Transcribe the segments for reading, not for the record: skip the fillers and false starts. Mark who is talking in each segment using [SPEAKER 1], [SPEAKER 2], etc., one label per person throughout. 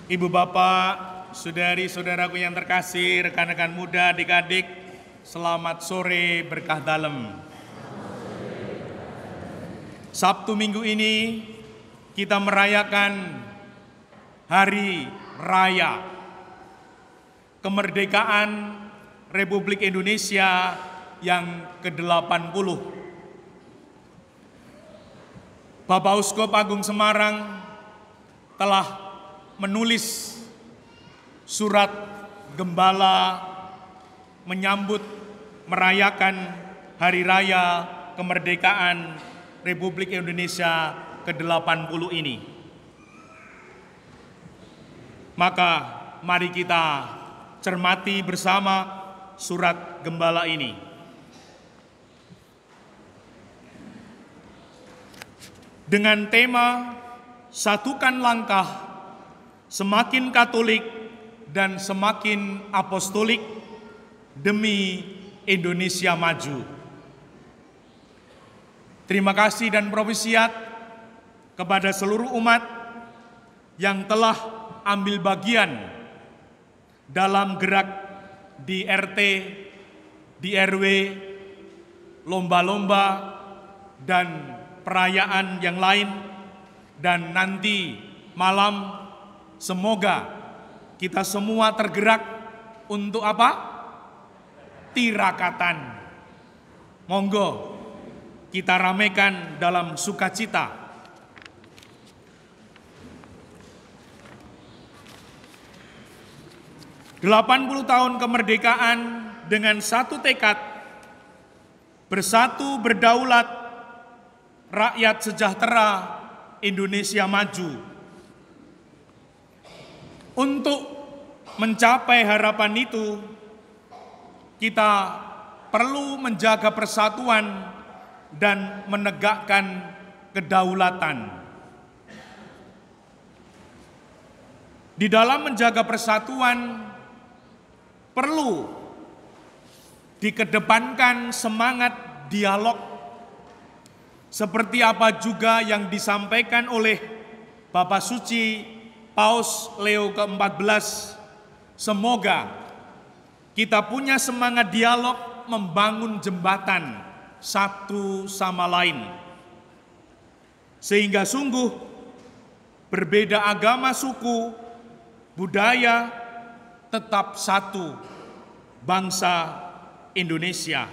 [SPEAKER 1] Ibu bapak, saudari-saudaraku yang terkasih, rekan-rekan muda, adik-adik, selamat sore berkah dalem. Sabtu Minggu ini kita merayakan Hari Raya Kemerdekaan Republik Indonesia yang ke-80. Bapak Uskup Agung Semarang telah menulis surat gembala menyambut merayakan Hari Raya Kemerdekaan Republik Indonesia ke-80 ini. Maka mari kita cermati bersama surat gembala ini. Dengan tema Satukan Langkah Semakin Katolik dan Semakin Apostolik demi Indonesia Maju. Terima kasih dan propisiat kepada seluruh umat yang telah ambil bagian dalam gerak di RT, di RW, lomba-lomba, dan perayaan yang lain, dan nanti malam semoga kita semua tergerak untuk apa? Tirakatan. Monggo kita ramekan dalam sukacita. "80 tahun kemerdekaan dengan satu tekad, bersatu berdaulat, rakyat sejahtera, Indonesia maju." Untuk mencapai harapan itu, kita perlu menjaga persatuan dan menegakkan kedaulatan. Di dalam menjaga persatuan, perlu dikedepankan semangat dialog, seperti apa juga yang disampaikan oleh Bapak Suci Paus Leo ke-14. Semoga kita punya semangat dialog membangun jembatan satu sama lain, sehingga sungguh berbeda agama, suku, budaya, tetap satu bangsa Indonesia.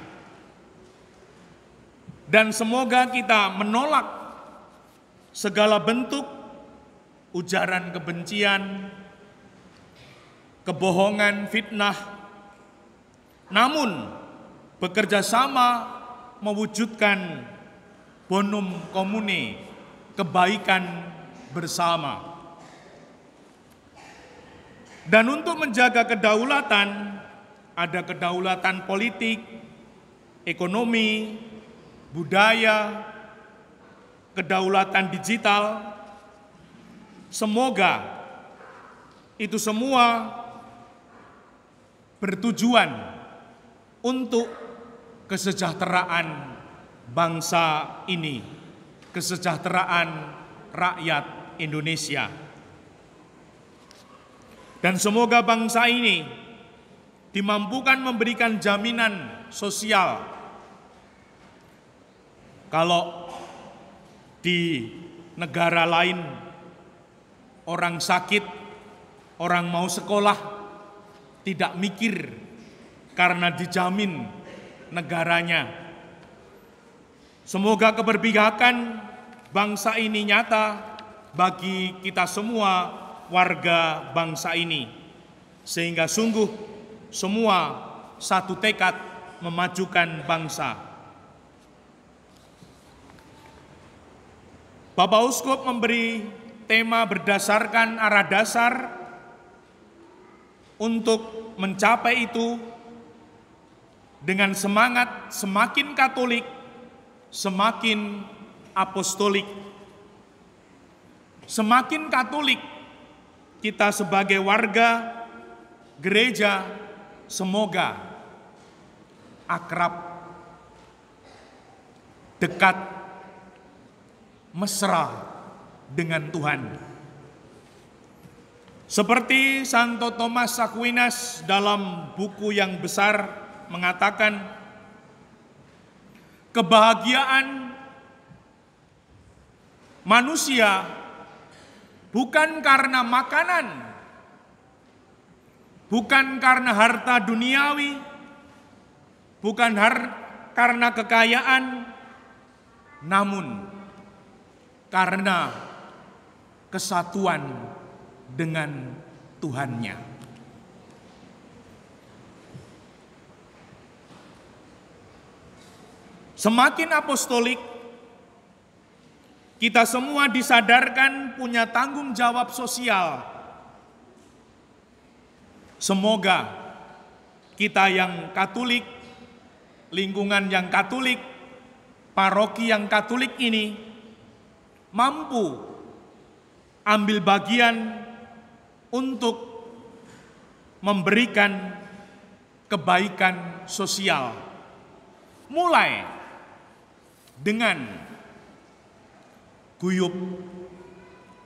[SPEAKER 1] Dan semoga kita menolak segala bentuk ujaran kebencian, kebohongan, fitnah, namun bekerja sama mewujudkan bonum comune, kebaikan bersama. Dan untuk menjaga kedaulatan, ada kedaulatan politik, ekonomi, budaya, kedaulatan digital. Semoga itu semua bertujuan untuk kesejahteraan bangsa ini, kesejahteraan rakyat Indonesia. Dan semoga bangsa ini dimampukan memberikan jaminan sosial. Kalau di negara lain orang sakit, orang mau sekolah, tidak mikir karena dijamin negaranya. Semoga keberpihakan bangsa ini nyata bagi kita semua warga bangsa ini, sehingga sungguh semua satu tekad memajukan bangsa. Bapak Uskup memberi tema berdasarkan arah dasar untuk mencapai itu dengan semangat semakin Katolik, semakin apostolik. Semakin Katolik kita sebagai warga gereja, semoga akrab, dekat, mesra dengan Tuhan. Seperti Santo Thomas Aquinas dalam buku yang besar mengatakan, kebahagiaan manusia bukan karena makanan, bukan karena harta duniawi, bukan karena kekayaan, namun karena kesatuan dengan Tuhannya. Semakin apostolik, kita semua disadarkan punya tanggung jawab sosial. Semoga kita yang Katolik, lingkungan yang Katolik, paroki yang Katolik ini mampu ambil bagian untuk memberikan kebaikan sosial, mulai dengan guyup,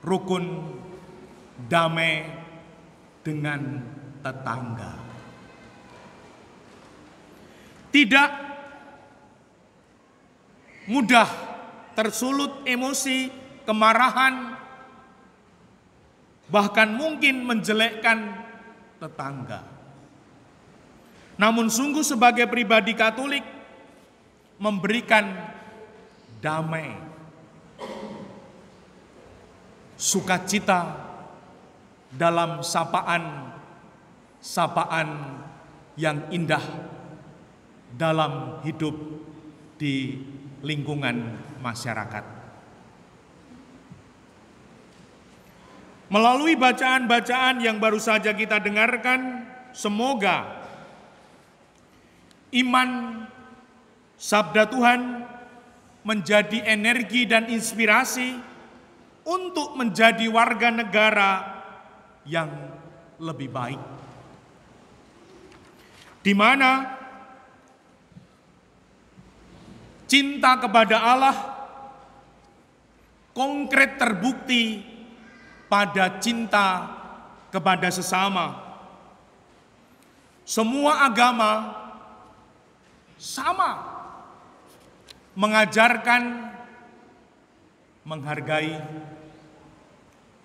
[SPEAKER 1] rukun, damai dengan tetangga. Tidak mudah tersulut emosi, kemarahan, bahkan mungkin menjelekkan tetangga. Namun sungguh sebagai pribadi Katolik, memberikan damai, sukacita dalam sapaan yang indah dalam hidup di lingkungan masyarakat. Melalui bacaan-bacaan yang baru saja kita dengarkan, semoga iman sabda Tuhan menjadi energi dan inspirasi untuk menjadi warga negara yang lebih baik, di mana cinta kepada Allah konkret terbukti pada cinta kepada sesama. Semua agama sama mengajarkan menghargai,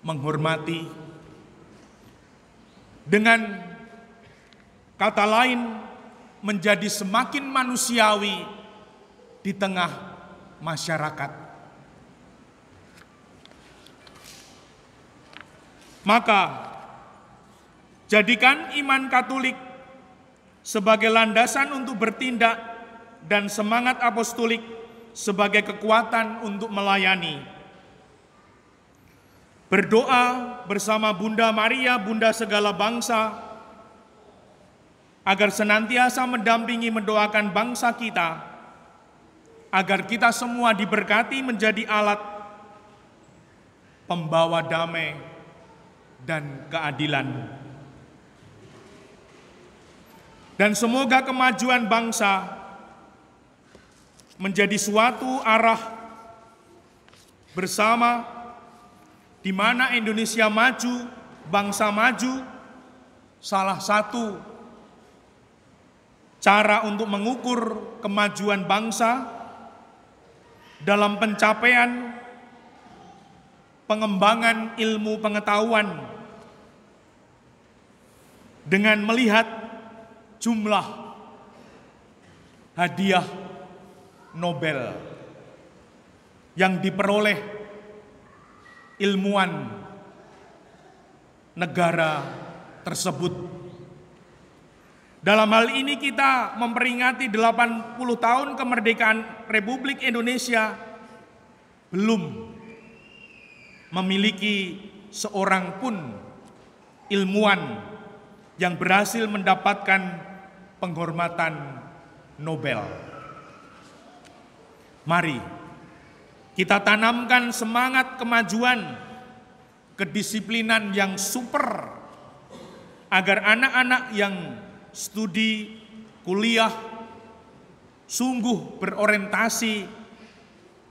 [SPEAKER 1] menghormati, dengan kata lain menjadi semakin manusiawi di tengah masyarakat. Maka jadikan iman Katolik sebagai landasan untuk bertindak dan semangat apostolik sebagai kekuatan untuk melayani. Berdoa bersama Bunda Maria, Bunda segala bangsa, agar senantiasa mendampingi mendoakan bangsa kita, agar kita semua diberkati menjadi alat pembawa damai dan keadilan. Dan semoga kemajuan bangsa menjadi suatu arah bersama, di mana Indonesia maju, bangsa maju. Salah satu cara untuk mengukur kemajuan bangsa dalam pencapaian pengembangan ilmu pengetahuan dengan melihat jumlah hadiah Nobel yang diperoleh ilmuwan negara tersebut. Dalam hal ini kita memperingati 80 tahun kemerdekaan Republik Indonesia, belum memiliki seorang pun ilmuwan yang berhasil mendapatkan penghormatan Nobel. Mari kita tanamkan semangat kemajuan, kedisiplinan yang super, agar anak-anak yang studi, kuliah, sungguh berorientasi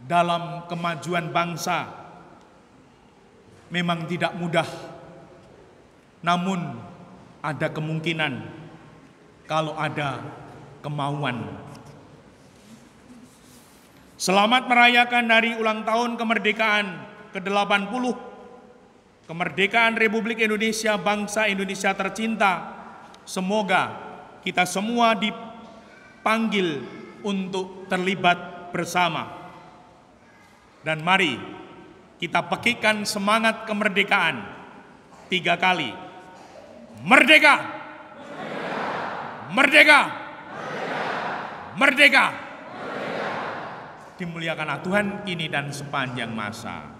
[SPEAKER 1] dalam kemajuan bangsa. Memang tidak mudah, namun ada kemungkinan kalau ada kemauan. Selamat merayakan hari ulang tahun kemerdekaan ke-80, kemerdekaan Republik Indonesia, bangsa Indonesia tercinta. Semoga kita semua dipanggil untuk terlibat bersama. Dan mari kita pekikan semangat kemerdekaan 3 kali. Merdeka! Merdeka! Merdeka! Dimuliakanlah Tuhan kini dan sepanjang masa.